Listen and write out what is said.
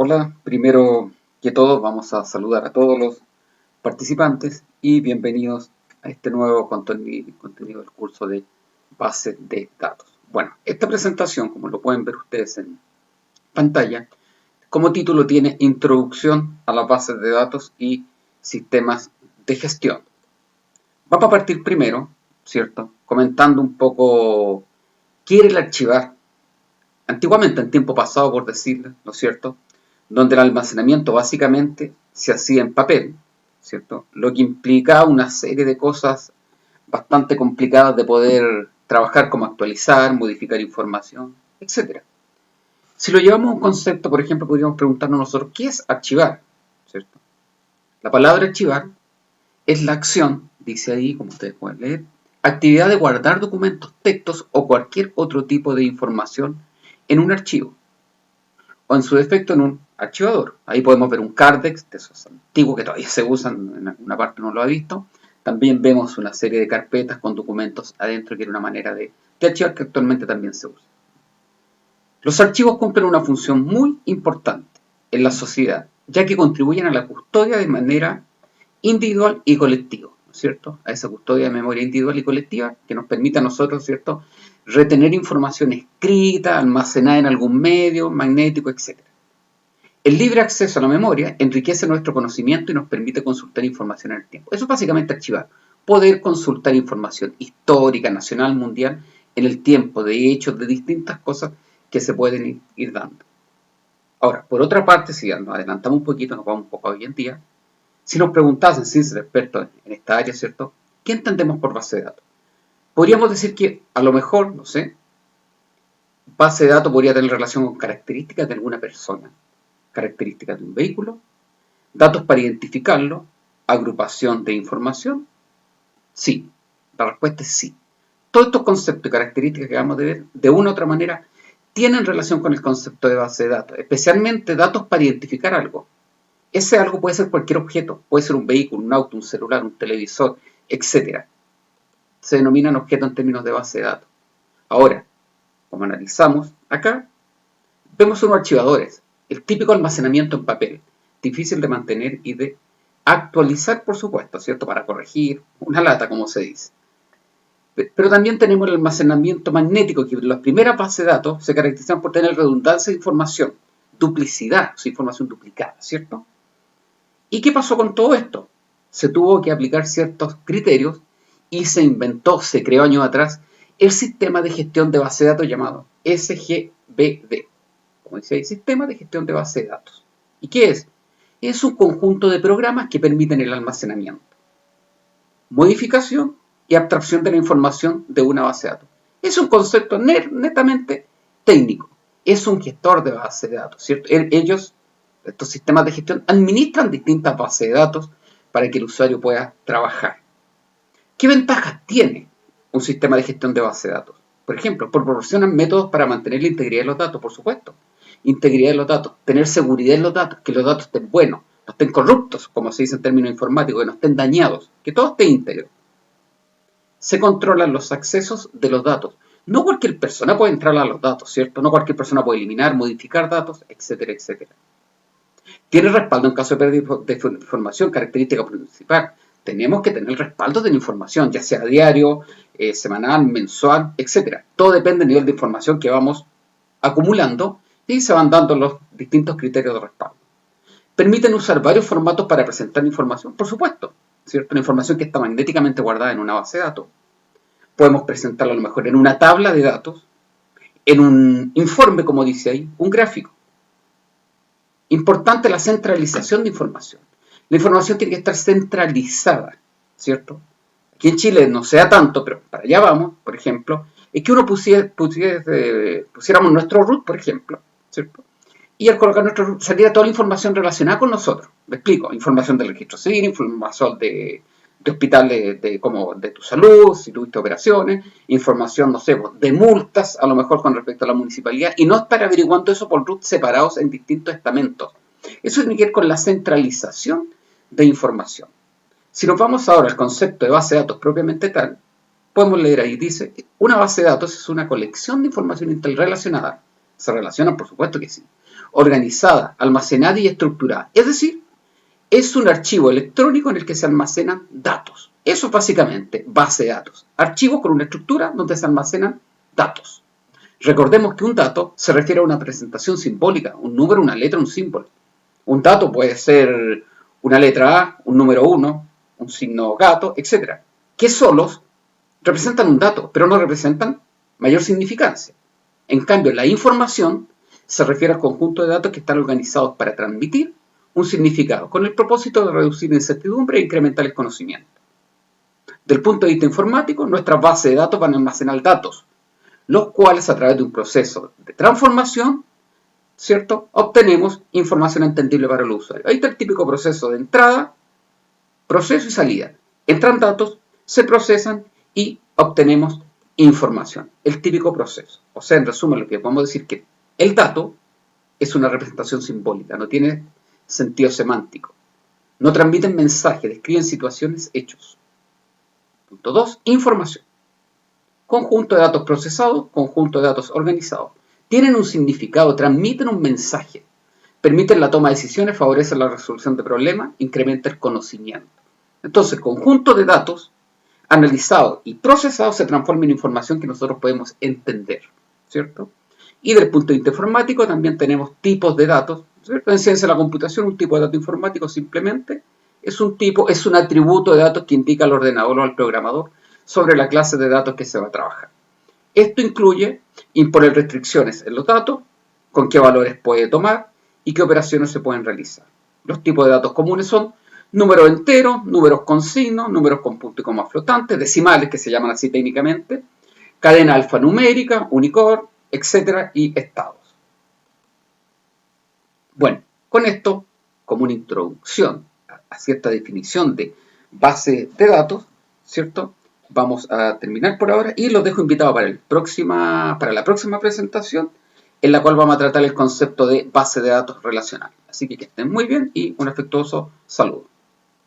Hola, primero que todo vamos a saludar a todos los participantes y bienvenidos a este nuevo contenido del curso de base de datos. Bueno, esta presentación, como lo pueden ver ustedes en pantalla, como título tiene Introducción a las bases de datos y sistemas de gestión. Vamos a partir primero, ¿cierto? Comentando un poco qué era el archivar. Antiguamente, en tiempo pasado, por decirlo, ¿no es cierto?, donde el almacenamiento básicamente se hacía en papel, ¿cierto?, lo que implicaba una serie de cosas bastante complicadas de poder trabajar, como actualizar, modificar información, etc. Si lo llevamos a un concepto, por ejemplo, podríamos preguntarnos nosotros, ¿qué es archivar? ¿Cierto? La palabra archivar es la acción, dice ahí, como ustedes pueden leer, actividad de guardar documentos, textos o cualquier otro tipo de información en un archivo, o en su defecto en un archivador. Ahí podemos ver un Cardex, de esos antiguos que todavía se usan, en alguna parte no lo ha visto. También vemos una serie de carpetas con documentos adentro, que era una manera de archivar que actualmente también se usa. Los archivos cumplen una función muy importante en la sociedad, ya que contribuyen a la custodia de manera individual y colectiva, ¿no es cierto? A esa custodia de memoria individual y colectiva que nos permite a nosotros, ¿cierto?, retener información escrita, almacenada en algún medio, magnético, etc. El libre acceso a la memoria enriquece nuestro conocimiento y nos permite consultar información en el tiempo. Eso es básicamente archivar. Poder consultar información histórica, nacional, mundial, en el tiempo, de hechos, de distintas cosas que se pueden ir dando. Ahora, por otra parte, si nos adelantamos un poquito, nos vamos un poco a hoy en día, si nos preguntasen, sin ser expertos en esta área, ¿cierto?, ¿qué entendemos por base de datos? Podríamos decir que, a lo mejor, no sé, base de datos podría tener relación con características de alguna persona, características de un vehículo, datos para identificarlo, agrupación de información. Sí, la respuesta es sí. Todos estos conceptos y características que vamos a ver, de una u otra manera, tienen relación con el concepto de base de datos, especialmente datos para identificar algo. Ese algo puede ser cualquier objeto, puede ser un vehículo, un auto, un celular, un televisor, etc. Se denominan objetos en términos de base de datos. Ahora, como analizamos acá, vemos unos archivadores, el típico almacenamiento en papel, difícil de mantener y de actualizar, por supuesto, ¿cierto?, para corregir, una lata, como se dice. Pero también tenemos el almacenamiento magnético, que las primeras bases de datos se caracterizan por tener redundancia de información, duplicidad, o sea, información duplicada, ¿cierto? ¿Y qué pasó con todo esto? Se tuvo que aplicar ciertos criterios y se inventó, se creó años atrás, el sistema de gestión de base de datos llamado SGBD. Como dice ahí, Sistema de Gestión de Base de Datos. ¿Y qué es? Es un conjunto de programas que permiten el almacenamiento, modificación y abstracción de la información de una base de datos. Es un concepto netamente técnico. Es un gestor de base de datos, ¿cierto? Ellos, estos sistemas de gestión, administran distintas bases de datos para que el usuario pueda trabajar. ¿Qué ventajas tiene un sistema de gestión de base de datos? Por ejemplo, proporcionan métodos para mantener la integridad de los datos, por supuesto. Integridad de los datos, tener seguridad en los datos, que los datos estén buenos, no estén corruptos, como se dice en términos informáticos, que no estén dañados, que todo esté íntegro. Se controlan los accesos de los datos. No cualquier persona puede entrar a los datos, ¿cierto? No cualquier persona puede eliminar, modificar datos, etcétera, etcétera. Tiene respaldo en caso de pérdida de información, característica principal. Tenemos que tener respaldo de la información, ya sea diario, semanal, mensual, etcétera. Todo depende del nivel de información que vamos acumulando y se van dando los distintos criterios de respaldo. Permiten usar varios formatos para presentar información, por supuesto, ¿cierto? Una información que está magnéticamente guardada en una base de datos. Podemos presentarla a lo mejor en una tabla de datos, en un informe, como dice ahí, un gráfico. Importante la centralización de información. La información tiene que estar centralizada, ¿cierto? Aquí en Chile no sea tanto, pero para allá vamos, por ejemplo, es que uno pusiéramos nuestro root, por ejemplo, ¿cierto? Y al colocar nuestro root saliera toda la información relacionada con nosotros. Me explico, información del registro civil, información de hospitales como de tu salud, si tuviste operaciones, información, no sé, de multas, a lo mejor con respecto a la municipalidad, y no estar averiguando eso por roots separados en distintos estamentos. Eso tiene que ver con la centralización de información. Si nos vamos ahora al concepto de base de datos propiamente tal, podemos leer ahí, dice, una base de datos es una colección de información interrelacionada, ¿Se relacionan? Por supuesto que sí. Organizada, almacenada y estructurada. Es decir, es un archivo electrónico en el que se almacenan datos. Eso es básicamente base de datos. Archivo con una estructura donde se almacenan datos. Recordemos que un dato se refiere a una presentación simbólica, un número, una letra, un símbolo. Un dato puede ser una letra A, un número 1, un signo gato, etc. Que solos representan un dato, pero no representan mayor significancia. En cambio, la información se refiere al conjunto de datos que están organizados para transmitir un significado, con el propósito de reducir incertidumbre e incrementar el conocimiento. Del punto de vista informático, nuestras bases de datos van a almacenar datos, los cuales a través de un proceso de transformación, ¿cierto?, obtenemos información entendible para el usuario. Ahí está el típico proceso de entrada, proceso y salida. Entran datos, se procesan y obtenemos información. El típico proceso. O sea, en resumen, lo que podemos decir que el dato es una representación simbólica, no tiene sentido semántico. No transmiten mensajes, describen situaciones, hechos. Punto 2. Información. Conjunto de datos procesados, conjunto de datos organizados. Tienen un significado, transmiten un mensaje, permiten la toma de decisiones, favorecen la resolución de problemas, incrementa el conocimiento. Entonces, conjunto de datos analizados y procesados se transforma en información que nosotros podemos entender, ¿cierto? Y desde el punto de vista informático también tenemos tipos de datos, ¿cierto? En ciencia de la computación, un tipo de dato informático simplemente es un atributo de datos que indica al ordenador o al programador sobre la clase de datos que se va a trabajar. Esto incluye imponer restricciones en los datos, con qué valores puede tomar y qué operaciones se pueden realizar. Los tipos de datos comunes son números enteros, números con signo, números con punto y coma flotantes, decimales que se llaman así técnicamente, cadena alfanumérica, Unicode, etc. y estados. Bueno, con esto, como una introducción a cierta definición de base de datos, ¿cierto?, vamos a terminar por ahora y los dejo invitados para la próxima presentación, en la cual vamos a tratar el concepto de base de datos relacional. Así que estén muy bien y un afectuoso saludo.